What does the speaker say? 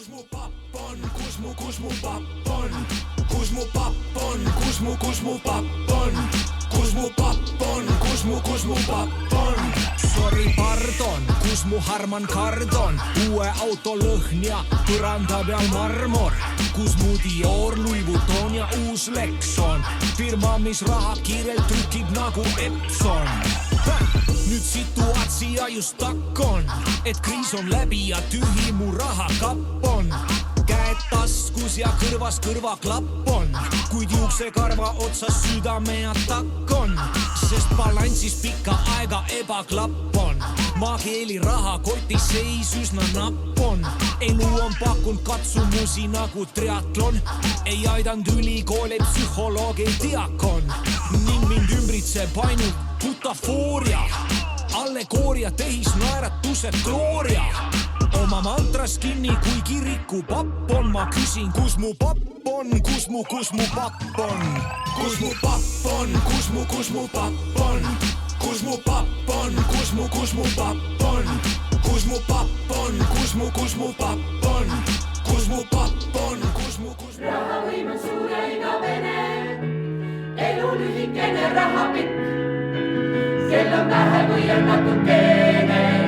kus mu papp on, kus mu papp on, kus mu papp on, kus mu papp on, kus mu papp on, kus mu papp on. Sorry, pardon, kus mu Harman Kardon, uue auto lõhn ja põranda peal marmor, kus mu Dior, Louis Vuitton ja uus Lexon, firma, mis raha kiirelt trükib nagu Epson. Nüüd situatsia just takkon, et kriis on läbi ja tühi mu rahakapp on. Käed taskus ja kõrvas kõrvaklapp on, kuid juuksekarva otsas südame atakk on, sest balansis pikka aega ebaklapp on. Maakeeli rahakotis seis üsna napp on, elu on pakkunud katsumusi nagu triatlon, ei aidanud ülikooli psühholoog ei diakon, ning mind ümbritseb ainult butafooria, allegooria, tehisnaeratused glooria. Oma mantras kinni, kui kiriku papp on, ma küsin, kus mu papp on, kus mu papp on. Kus mu papp on, kus mu papp on, kus mu papp on, kus mu papp on, kus mu papp on, kus mu papp on, kus mu papp on, kus mu. Rahavõim on suur ja igavene, elu lühikene, raha pikk, kell on vähe või on natukene.